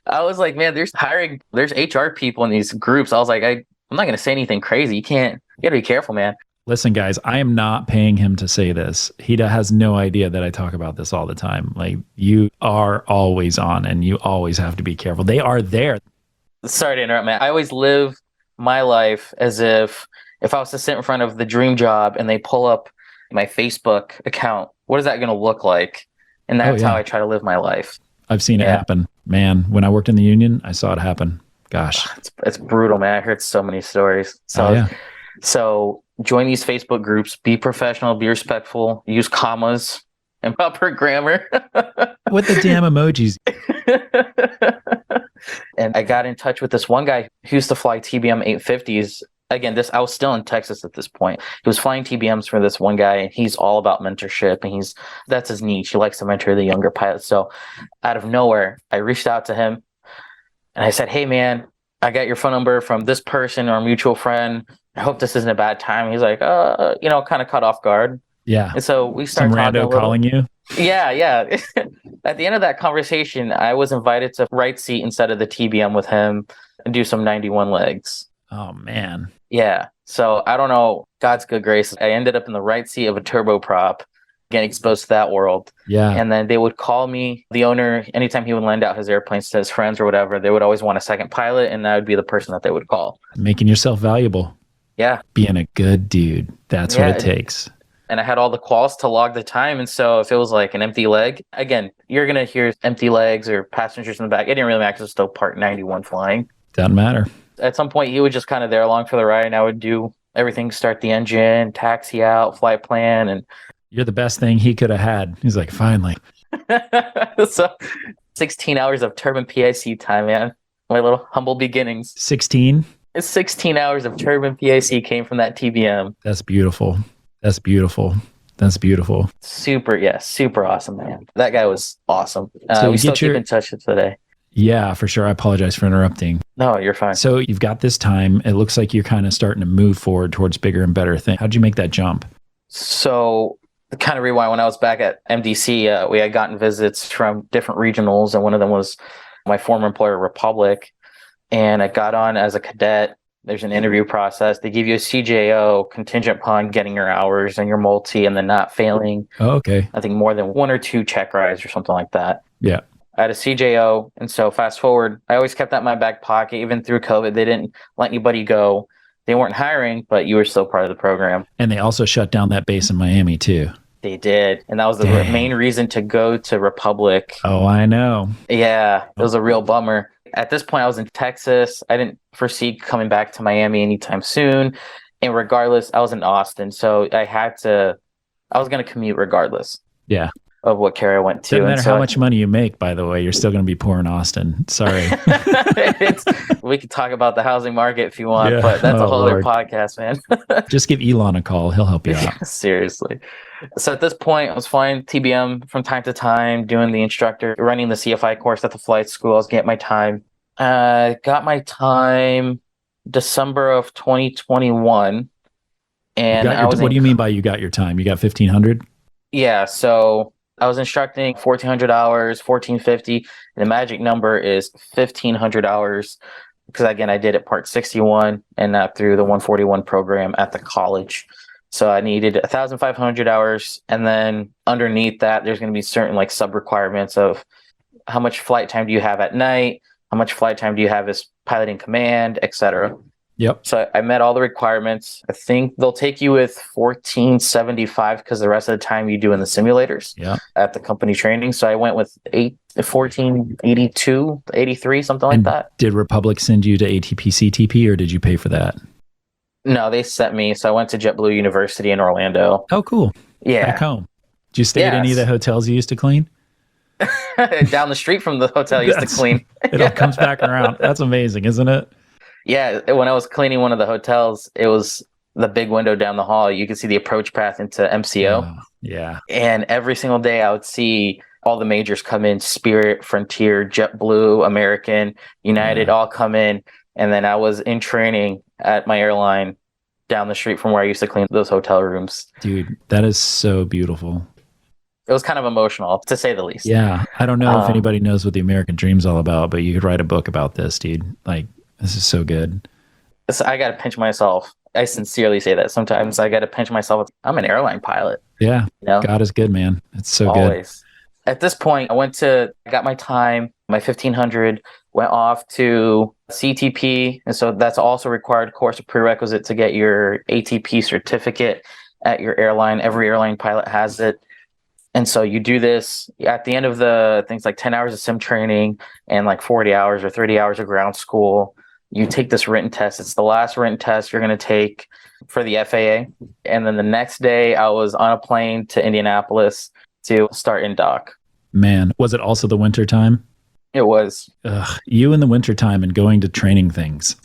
[SPEAKER 1] I was like, man, there's HR people in these groups. I was like, I'm not going to say anything crazy. You got to be careful, man.
[SPEAKER 3] Listen, guys, I am not paying him to say this. He has no idea that I talk about this all the time. Like, you are always on, and you always have to be careful. They are there.
[SPEAKER 1] Sorry to interrupt, man. I always live my life as if I was to sit in front of the dream job and they pull up my Facebook account, what is that going to look like? And that's how I try to live my life.
[SPEAKER 3] I've seen it happen. Man, when I worked in the union, I saw it happen. Gosh.
[SPEAKER 1] It's brutal, man. I heard so many stories. So join these Facebook groups, be professional, be respectful, use commas and proper grammar.
[SPEAKER 3] What the damn emojis?
[SPEAKER 1] And I got in touch with this one guy who used to fly TBM 850s. Again, I was still in Texas at this point. He was flying TBMs for this one guy, and he's all about mentorship, and that's his niche. He likes to mentor the younger pilots. So out of nowhere, I reached out to him, and I said, hey, man, I got your phone number from this person or a mutual friend. I hope this isn't a bad time. He's like, kind of caught off guard.
[SPEAKER 3] Yeah.
[SPEAKER 1] And so we started
[SPEAKER 3] some rando calling you?
[SPEAKER 1] Yeah. At the end of that conversation, I was invited to right seat instead of the TBM with him and do some 91 legs.
[SPEAKER 3] Oh, man.
[SPEAKER 1] Yeah. So I don't know God's good grace, I ended up in the right seat of a turboprop, getting exposed to that world.
[SPEAKER 3] Yeah.
[SPEAKER 1] And then they would call me, the owner, anytime he would lend out his airplanes to his friends or whatever, they would always want a second pilot, and that would be the person that they would call.
[SPEAKER 3] Making yourself valuable.
[SPEAKER 1] Yeah.
[SPEAKER 3] Being a good dude. That's what it takes.
[SPEAKER 1] And I had all the quals to log the time. And so if it was like an empty leg, again, you're going to hear empty legs or passengers in the back. It didn't really matter because it was still Part 91 flying.
[SPEAKER 3] Doesn't matter.
[SPEAKER 1] At some point, he would just kind of there along for the ride, and I would do everything, start the engine, taxi out, flight plan. And
[SPEAKER 3] you're the best thing he could have had. He's like, finally.
[SPEAKER 1] So 16 hours of turbine PIC time, man. My little humble beginnings.
[SPEAKER 3] 16?
[SPEAKER 1] It's 16 hours of turbine PIC came from that TBM.
[SPEAKER 3] That's beautiful. That's beautiful. That's beautiful.
[SPEAKER 1] Super awesome, man. That guy was awesome.
[SPEAKER 3] So
[SPEAKER 1] we still keep in touch today.
[SPEAKER 3] Yeah, for sure. I apologize for interrupting.
[SPEAKER 1] No, you're fine.
[SPEAKER 3] So you've got this time. It looks like you're kind of starting to move forward towards bigger and better things. How'd you make that jump?
[SPEAKER 1] So kind of rewind, when I was back at MDC, we had gotten visits from different regionals, and one of them was my former employer, Republic. And I got on as a cadet. There's an interview process. They give you a CJO contingent upon getting your hours and your multi and then not failing.
[SPEAKER 3] Oh, okay.
[SPEAKER 1] I think more than 1 or 2 check rides or something like that.
[SPEAKER 3] Yeah.
[SPEAKER 1] I had a CJO. And so fast forward, I always kept that in my back pocket. Even through COVID, they didn't let anybody go. They weren't hiring, but you were still part of the program.
[SPEAKER 3] And they also shut down that base in Miami too.
[SPEAKER 1] They did. And that was the main reason to go to Republic.
[SPEAKER 3] Oh, I know.
[SPEAKER 1] Yeah, it was a real bummer. At this point, I was in Texas. I didn't foresee coming back to Miami anytime soon. And regardless, I was in Austin. So I was going to commute regardless.
[SPEAKER 3] Yeah.
[SPEAKER 1] Of what carrier I went to.
[SPEAKER 3] Doesn't matter how much money you make, by the way, you're still going to be poor in Austin. Sorry.
[SPEAKER 1] We could talk about the housing market if you want,
[SPEAKER 3] Yeah.
[SPEAKER 1] but that's a whole
[SPEAKER 3] Lord.
[SPEAKER 1] other podcast, man.
[SPEAKER 3] Just give Elon a call. He'll help you out.
[SPEAKER 1] Seriously. So at this point, I was flying TBM from time to time, doing the instructor, running the CFI course at the flight school. I was getting my time. Got my time December of 2021. And
[SPEAKER 3] what do you mean by you got your time? You got 1,500?
[SPEAKER 1] Yeah. So I was instructing 1,400 hours, 1,450. And the magic number is 1,500 hours. Because again, I did it Part 61 and not through the 141 program at the college. So I needed 1,500 hours. And then underneath that, there's going to be certain like sub requirements of how much flight time do you have at night? How much flight time do you have as piloting command, etc.
[SPEAKER 3] Yep.
[SPEAKER 1] So I met all the requirements. I think they'll take you with 1475 because the rest of the time you do in the simulators at the company training. So I went with 1482, 83, something like that.
[SPEAKER 3] Did Republic send you to ATP CTP or did you pay for that?
[SPEAKER 1] No, they sent me. So I went to JetBlue University in Orlando.
[SPEAKER 3] Oh, cool.
[SPEAKER 1] Yeah.
[SPEAKER 3] Back home. Did you stay at any of the hotels you used to clean?
[SPEAKER 1] Down the street from the hotel I used to clean.
[SPEAKER 3] It all comes back around. That's amazing, isn't it?
[SPEAKER 1] Yeah, when I was cleaning one of the hotels, it was the big window down the hall. You could see the approach path into MCO.
[SPEAKER 3] Oh, yeah.
[SPEAKER 1] And every single day I would see all the majors come in, Spirit, Frontier, JetBlue, American, United, all come in. And then I was in training at my airline down the street from where I used to clean those hotel rooms.
[SPEAKER 3] Dude, that is so beautiful.
[SPEAKER 1] It was kind of emotional, to say the least.
[SPEAKER 3] Yeah. I don't know if anybody knows what the American Dream's all about, but you could write a book about this, dude. Like, this is so good.
[SPEAKER 1] I got to pinch myself. I sincerely say that sometimes. I got to pinch myself. I'm an airline pilot.
[SPEAKER 3] Yeah.
[SPEAKER 1] You know?
[SPEAKER 3] God is good, man. It's so
[SPEAKER 1] Always. Good. At this point, I got my time, my 1,500, went off to CTP. And so that's also required course, a prerequisite to get your ATP certificate at your airline. Every airline pilot has it. And so you do this at the end of the things like 10 hours of sim training and like 40 hours or 30 hours of ground school. You take this written test. It's the last written test you're going to take for the FAA. And then the next day I was on a plane to Indianapolis to start in dock.
[SPEAKER 3] Man, was it also the winter time?
[SPEAKER 1] It was.
[SPEAKER 3] Ugh, you in the wintertime and going to training things.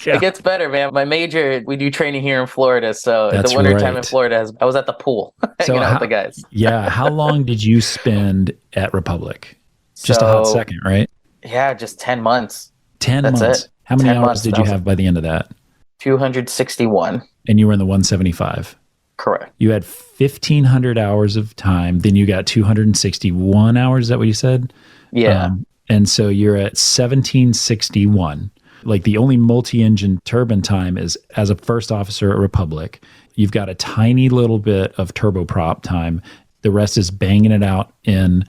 [SPEAKER 1] It gets better, man. My major, we do training here in Florida. So
[SPEAKER 3] That's
[SPEAKER 1] the wintertime
[SPEAKER 3] right.
[SPEAKER 1] in Florida, I was at the pool hanging out with the guys.
[SPEAKER 3] Yeah. How long did you spend at Republic? Just a hot second, right?
[SPEAKER 1] Yeah, just 10 months.
[SPEAKER 3] 10
[SPEAKER 1] That's
[SPEAKER 3] months.
[SPEAKER 1] it.
[SPEAKER 3] How many
[SPEAKER 1] 10
[SPEAKER 3] hours
[SPEAKER 1] months,
[SPEAKER 3] did you have by the end of that?
[SPEAKER 1] 261.
[SPEAKER 3] And you were in the 175.
[SPEAKER 1] Correct.
[SPEAKER 3] You had 1,500 hours of time. Then you got 261 hours. Is that what you said?
[SPEAKER 1] Yeah.
[SPEAKER 3] And so you're at 1,761. Like the only multi-engine turbine time is as a first officer at Republic. You've got a tiny little bit of turboprop time. The rest is banging it out in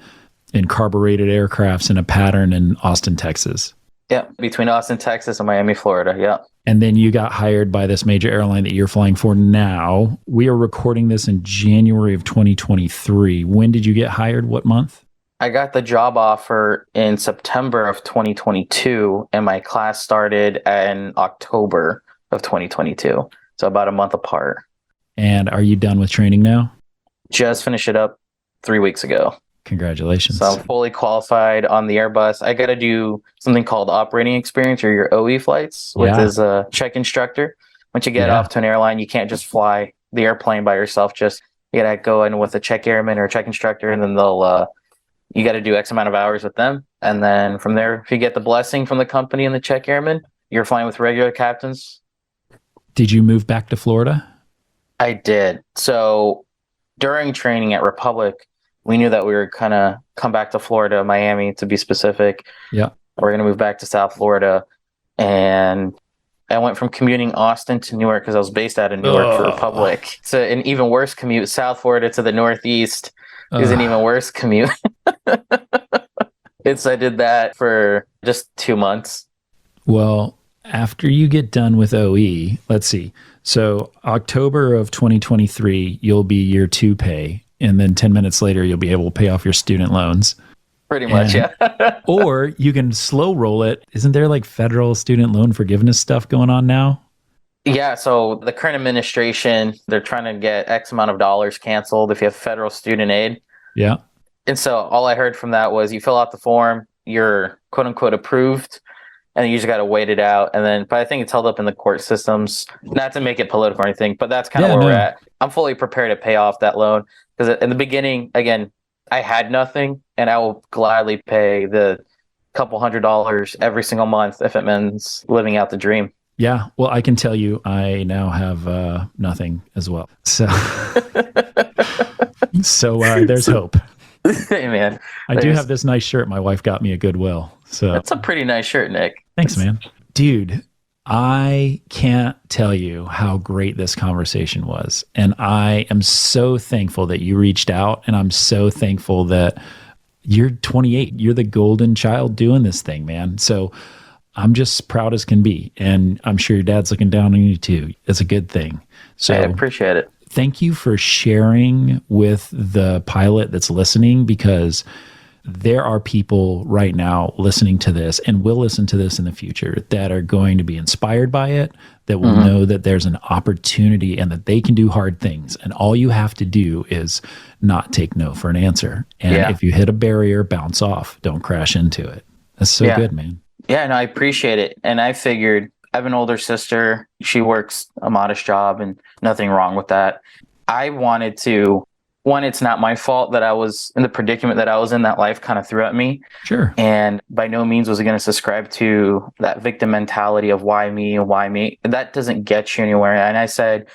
[SPEAKER 3] carbureted aircrafts in a pattern in Austin, Texas.
[SPEAKER 1] Yeah, between Austin, Texas and Miami, Florida. Yeah.
[SPEAKER 3] And then you got hired by this major airline that you're flying for now. We are recording this in January of 2023. When did you get hired? What month?
[SPEAKER 1] I got the job offer in September of 2022, and my class started in October of 2022. So about a month apart.
[SPEAKER 3] And are you done with training now?
[SPEAKER 1] Just finished it up 3 weeks ago.
[SPEAKER 3] Congratulations.
[SPEAKER 1] So I'm fully qualified on the Airbus. I got to do something called operating experience, or your OE flights, which is a check instructor. Once you get off to an airline, you can't just fly the airplane by yourself. Just you got to go in with a check airman or a check instructor, and then you got to do X amount of hours with them. And then from there, if you get the blessing from the company and the check airman, you're flying with regular captains.
[SPEAKER 3] Did you move back to Florida?
[SPEAKER 1] I did. So during training at Republic, we knew that we were kind of come back to Florida, Miami to be specific.
[SPEAKER 3] Yeah.
[SPEAKER 1] We're going to move back to South Florida. And I went from commuting Austin to Newark because I was based out of Newark for Republic. It's an even worse commute. South Florida to the Northeast is an even worse commute. I did that for just 2 months.
[SPEAKER 3] Well, after you get done with OE, let's see. So October of 2023, you'll be year 2 pay. And then 10 minutes later, you'll be able to pay off your student loans.
[SPEAKER 1] Pretty much, yeah.
[SPEAKER 3] Or you can slow roll it. Isn't there like federal student loan forgiveness stuff going on now?
[SPEAKER 1] Yeah, so the current administration, they're trying to get X amount of dollars canceled if you have federal student aid.
[SPEAKER 3] Yeah.
[SPEAKER 1] And so all I heard from that was you fill out the form, you're quote unquote approved, and you just got to wait it out. And then, but I think it's held up in the court systems, not to make it political or anything, but that's kind of where we're at. I'm fully prepared to pay off that loan because in the beginning, again, I had nothing, and I will gladly pay the couple $100 every single month if it means living out the dream.
[SPEAKER 3] Yeah. Well, I can tell you, I now have nothing as well. So, there's hope.
[SPEAKER 1] Hey, man.
[SPEAKER 3] I do have this nice shirt my wife got me at Goodwill. So
[SPEAKER 1] that's a pretty nice shirt, Nick.
[SPEAKER 3] Thanks, man. Dude, I can't tell you how great this conversation was. And I am so thankful that you reached out. And I'm so thankful that you're 28. You're the golden child doing this thing, man. So I'm just proud as can be. And I'm sure your dad's looking down on you too. It's a good thing. So
[SPEAKER 1] I appreciate it.
[SPEAKER 3] Thank you for sharing with the pilot that's listening, because there are people right now listening to this and will listen to this in the future that are going to be inspired by it, that will know that there's an opportunity and that they can do hard things. And all you have to do is not take no for an answer. And if you hit a barrier, bounce off. Don't crash into it. That's so good, man. Yeah,
[SPEAKER 1] and I appreciate it. And I figured I have an older sister. She works a modest job and nothing wrong with that. I wanted to, one, it's not my fault that I was in the predicament that I was in. That life kind of threw at me.
[SPEAKER 3] Sure.
[SPEAKER 1] And by no means was I going to subscribe to that victim mentality of why me and why me. That doesn't get you anywhere. And I said,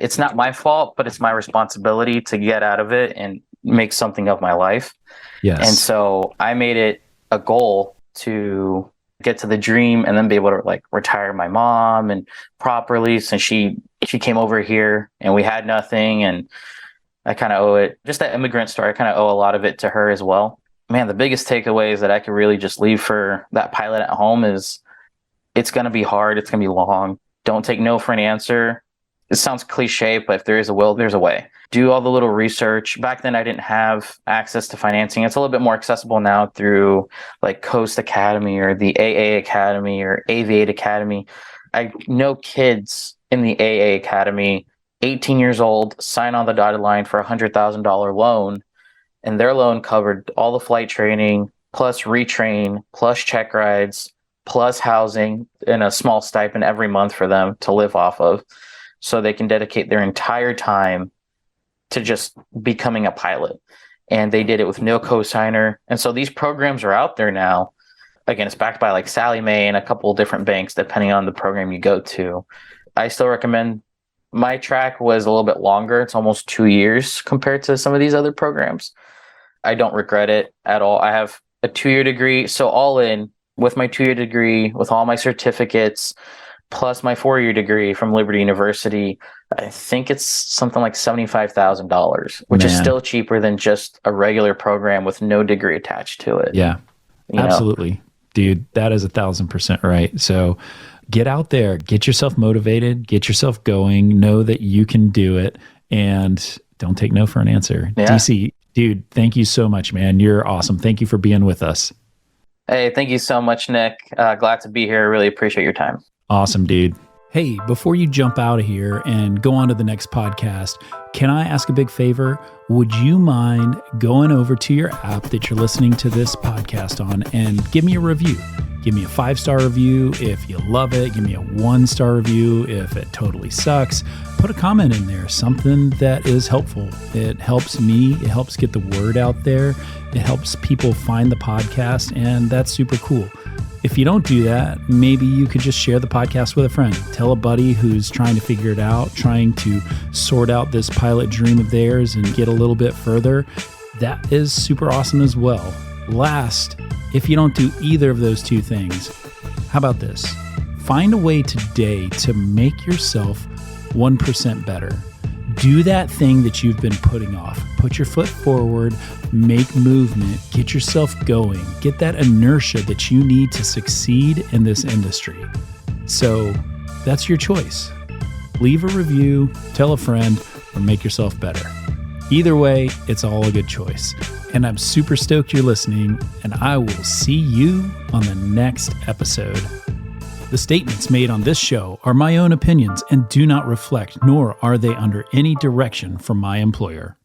[SPEAKER 1] it's not my fault, but it's my responsibility to get out of it and make something of my life.
[SPEAKER 3] Yes.
[SPEAKER 1] And so I made it a goal to get to the dream and then be able to like retire my mom and properly, since she came over here and we had nothing. And I kind of owe it, just that immigrant story, I kind of owe a lot of it to her as well. Man, the biggest takeaways that I could really just leave for that pilot at home is it's going to be hard. It's going to be long. Don't take no for an answer. It sounds cliche, but if there is a will, there's a way. Do all the little research. Back then, I didn't have access to financing. It's a little bit more accessible now through like Coast Academy or the AA Academy or Aviate Academy. I know kids in the AA Academy, 18 years old, sign on the dotted line for $100,000 loan, and their loan covered all the flight training, plus retrain, plus check rides, plus housing, and a small stipend every month for them to live off of, so they can dedicate their entire time to just becoming a pilot. And they did it with no cosigner. And so these programs are out there now. Again, it's backed by like Sallie Mae and a couple of different banks, depending on the program you go to. I still recommend. My track was a little bit longer. It's almost 2 years compared to some of these other programs. I don't regret it at all. I have a 2-year degree. So all in, with my 2-year degree, with all my certificates, plus my 4-year degree from Liberty University, I think it's something like $75,000, which is
[SPEAKER 3] Man.
[SPEAKER 1] still cheaper than just a regular program with no degree attached to it.
[SPEAKER 3] Yeah,
[SPEAKER 1] You know?
[SPEAKER 3] absolutely. Dude, that is 1,000% right. So get out there, get yourself motivated, get yourself going, know that you can do it, and don't take no for an answer.
[SPEAKER 1] Yeah.
[SPEAKER 3] DC, dude, thank you so much, man. You're awesome. Thank you for being with us.
[SPEAKER 1] Hey, thank you so much, Nick. Glad to be here. Really appreciate your time.
[SPEAKER 3] Awesome, dude. Hey, before you jump out of here and go on to the next podcast, can I ask a big favor? Would you mind going over to your app that you're listening to this podcast on and give me a review? Give me a 5-star review if you love it. Give me a 1-star review if it totally sucks. Put a comment in there, something that is helpful. It helps me. It helps get the word out there. It helps people find the podcast, and that's super cool. If you don't do that, maybe you could just share the podcast with a friend. Tell a buddy who's trying to figure it out, trying to sort out this pilot dream of theirs and get a little bit further. That is super awesome as well. Last, if you don't do either of those two things, how about this? Find a way today to make yourself 1% better. Do that thing that you've been putting off. Put your foot forward, make movement, get yourself going, get that inertia that you need to succeed in this industry. So that's your choice. Leave a review, tell a friend, or make yourself better. Either way, it's all a good choice. And I'm super stoked you're listening, and I will see you on the next episode. The statements made on this show are my own opinions and do not reflect, nor are they under any direction from my employer.